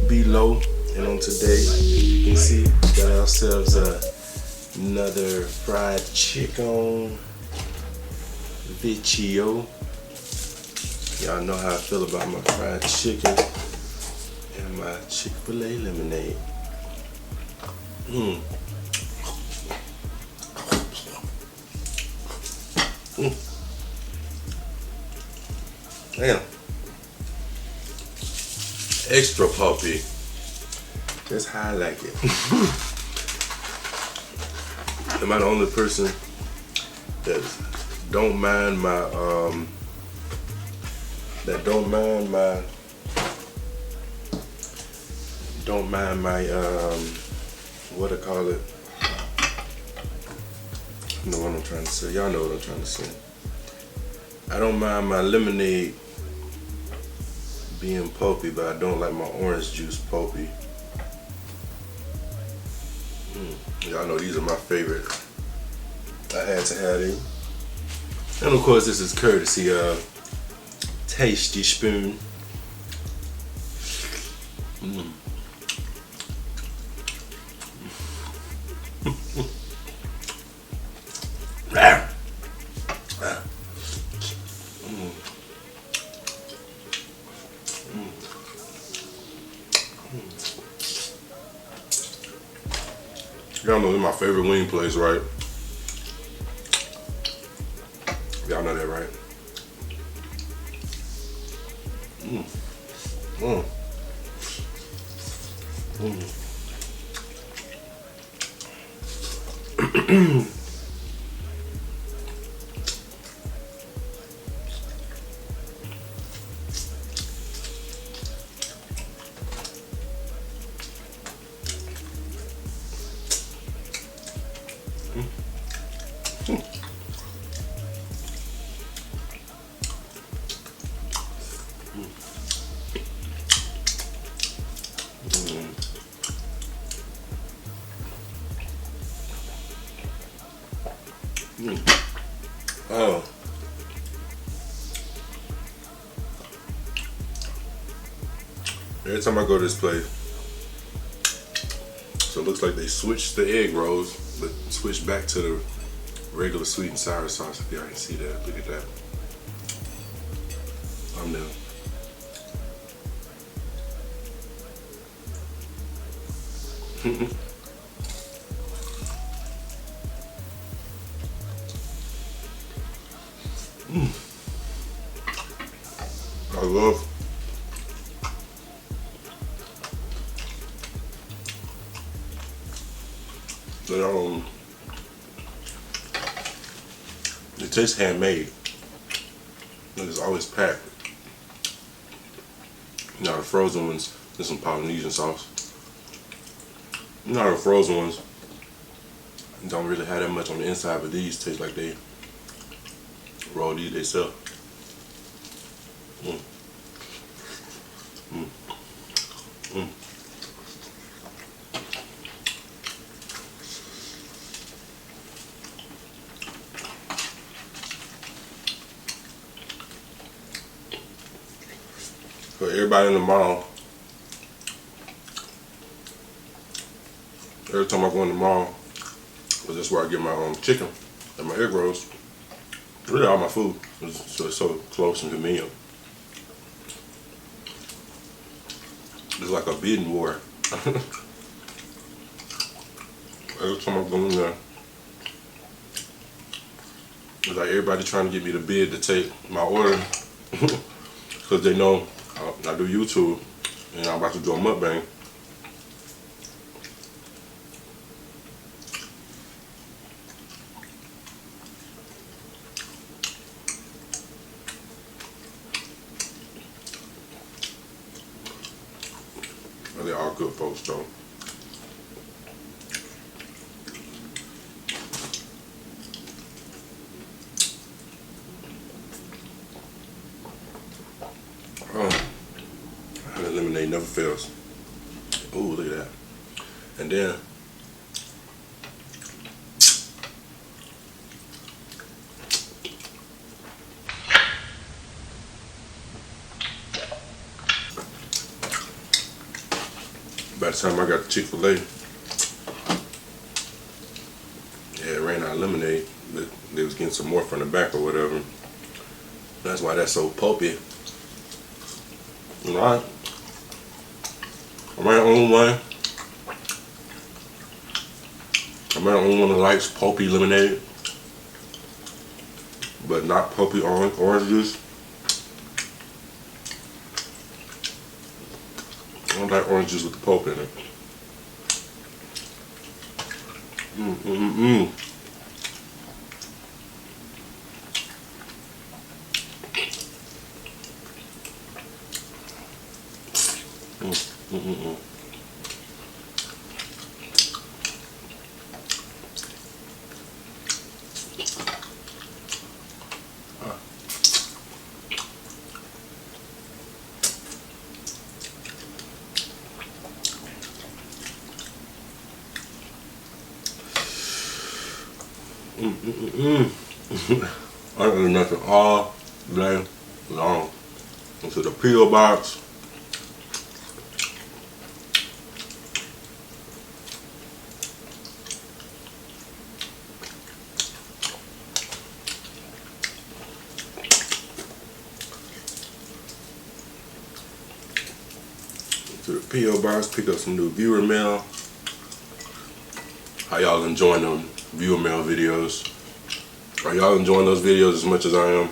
below. And on today, you can see we got ourselves another fried chicken video. Y'all know how I feel about my fried chicken and my Chick-fil-A lemonade. Damn. Extra pulpy. That's how I like it. Am I the only person that don't mind my what I call it? You know what I'm trying to say. Y'all know what I'm trying to say. I don't mind my lemonade being pulpy, but I don't like my orange juice pulpy. Y'all know these are my favorite. I had to have these. And of course this is courtesy of Tastee Spoon. Y'all know this is my favorite wing place, right? Y'all know that, right? Oh. Every time I go to this place, so it looks like they switched the egg rolls, but switched back to the regular sweet and sour sauce. If y'all can see that, look at that. I'm new. I love that it tastes handmade. It's always packed. Now the frozen ones, there's some Polynesian sauce. Now the frozen ones don't really have that much on the inside, but these taste like they roll these themselves. For everybody in the mall, every time I go in the mall, because that's where I get my chicken and my egg rolls, really all my food, so it's so close and convenient. It's like a bidding war. Every time I go in there, it's like everybody trying to get me to bid to take my order, because they know I do YouTube and I'm about to do a mukbang. But they're all good folks though. Lemonade never fails. Ooh, look at that. And then By the time I got the Chick-fil-A, yeah, it ran out of lemonade. They was getting some more from the back or whatever. That's why that's so pulpy. Alright. Am I the only one? Am I the only one that likes pulpy lemonade? But not pulpy orange juice? I don't like orange juice with the pulp in it. I don't eat nothing all day long. Into the P.O box. To the P.O box, pick up some new viewer mail. How y'all enjoying them viewer mail videos? Are y'all enjoying those videos as much as I am?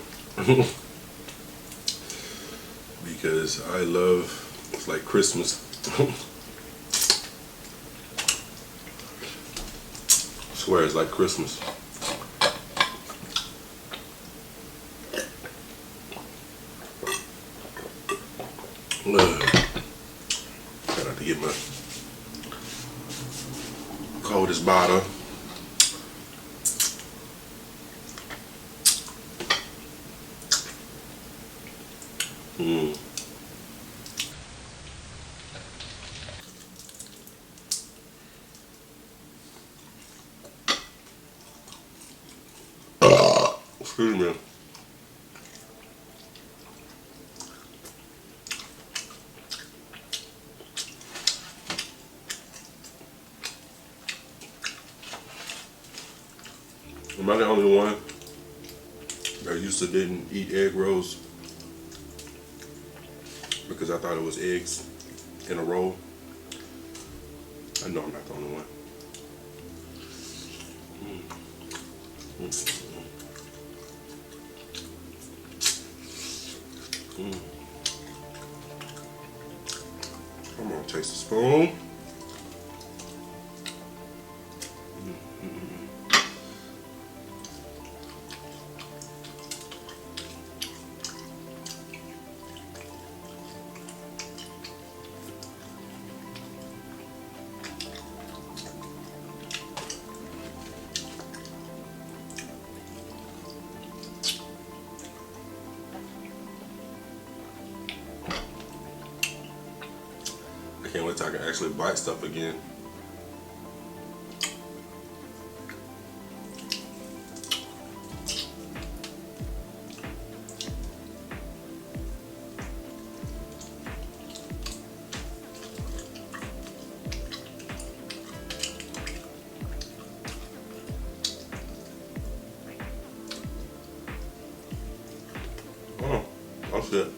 Because I love, it's like Christmas. I swear it's like Christmas. Try not to get my coldest bottle. Excuse me. Am I the only one that used to didn't eat egg rolls because I thought it was eggs in a roll? I know I'm not the only one. Come on, taste the spoon. I can't wait till I can actually bite stuff again. Oh shit.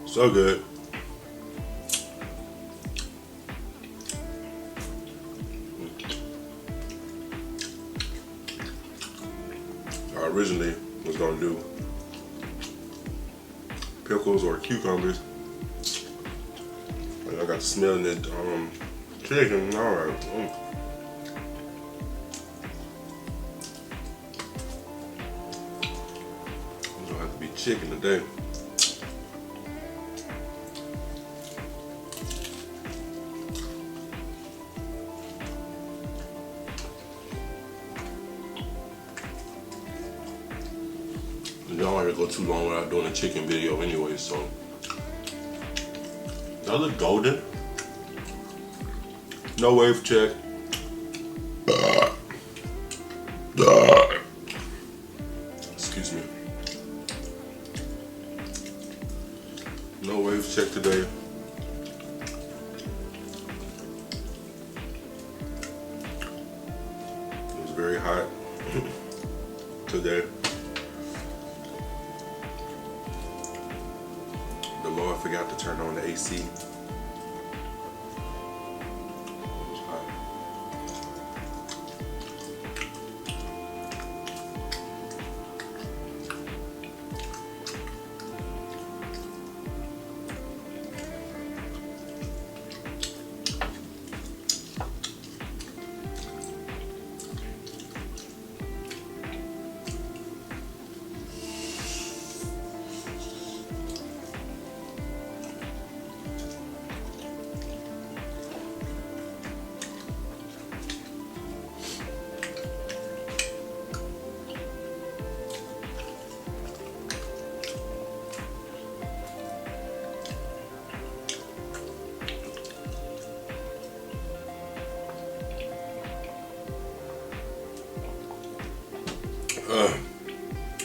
So good. originally was gonna do pickles or cucumbers. And I got to smelling that chicken. Alright. It's gonna have to be chicken today. Y'all don't go too long without doing a chicken video anyway, so. Does that look golden? No wave check. Excuse me. No wave check today. It was very hot today. The Lord forgot to turn on the AC. It was hot.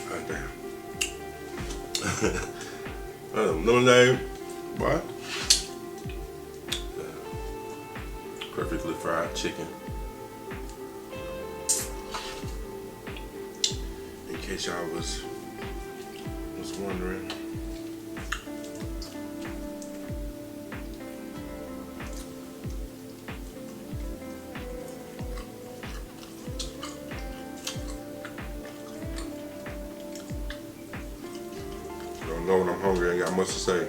God damn. Lemonade. What? Perfectly fried chicken. In case y'all was wondering. Don't know when I'm hungry, I ain't got much to say.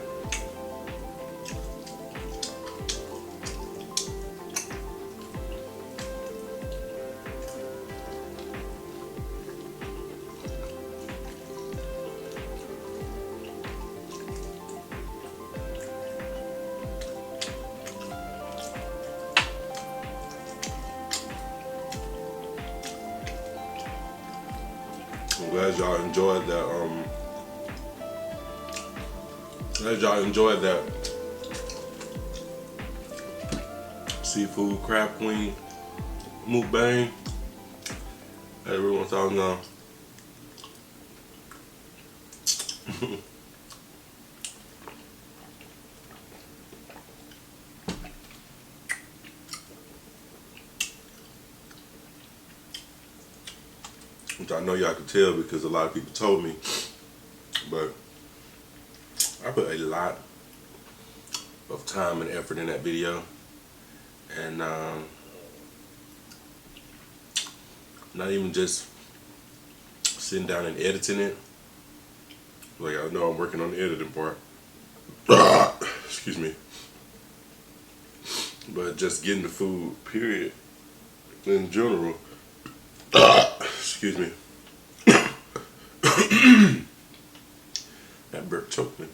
I'm glad y'all enjoyed that. Glad y'all enjoyed that seafood crab queen mukbang. Everyone thought no. Which I know y'all could tell because a lot of people told me, but I put a lot of time and effort in that video, and not even just sitting down and editing it. Like, I know I'm working on the editing part. Excuse me. But just getting the food, period, in general. Excuse me. That burp choked me.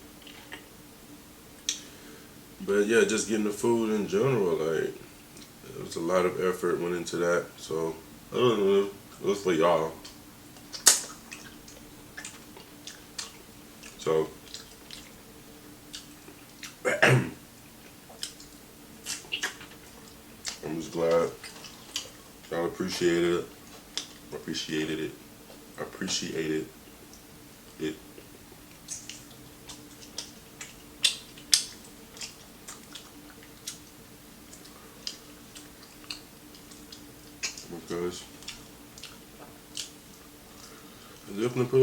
But yeah, just getting the food in general, like, there was a lot of effort went into that. So, it was for y'all. So, I'm just glad y'all appreciated it. Appreciated it. Because I definitely put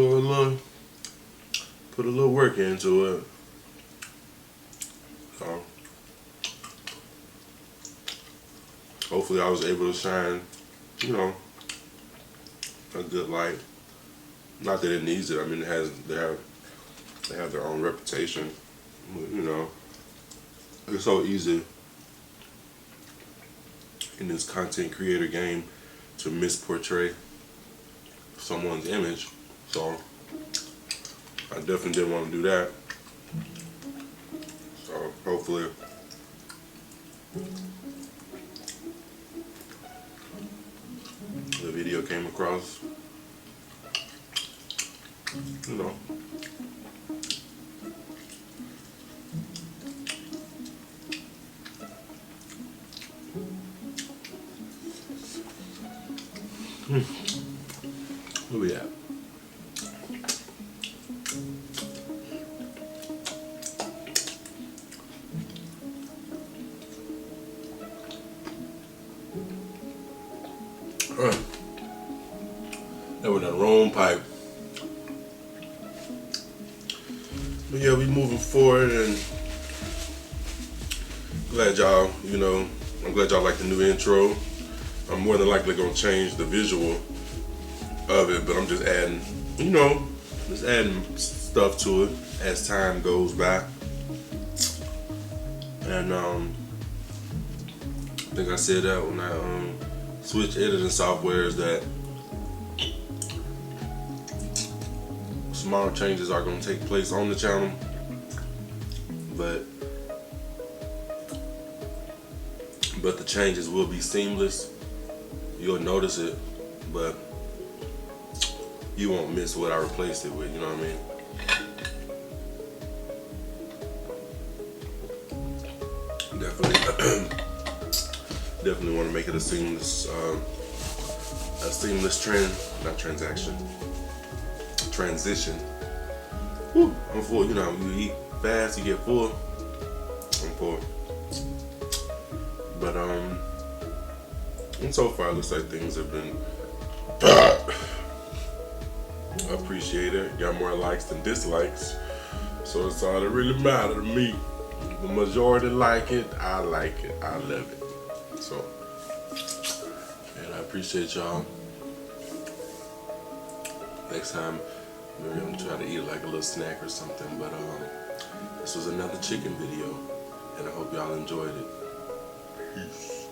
a little work into it. So hopefully I was able to shine, you know, a good light Not that it needs it. I mean, they have their own reputation. You know, it's so easy in this content creator game to misportray someone's image. So I definitely didn't want to do that. So hopefully the video came across, you know, where we at? That was the wrong pipe. But yeah, we moving forward, and glad y'all, you know, I'm glad y'all like the new intro. I'm more than likely gonna change the visual of it, but I'm just adding, you know, just adding stuff to it as time goes by. And I think I said that when I switched editing softwares, that small changes are going to take place on the channel, but the changes will be seamless. You'll notice it, but you won't miss what I replaced it with, you know what I mean? Definitely want to make it a seamless transition. Whew, I'm full. You know, you eat fast, you get full. I'm full. But and so far, it looks like things have been appreciated. Got more likes than dislikes, so it's all that really matters to me. The majority like it, I like it, I love it. So, and I appreciate y'all. Next time, maybe I'm gonna try to eat like a little snack or something. But this was another chicken video, and I hope y'all enjoyed it. Peace.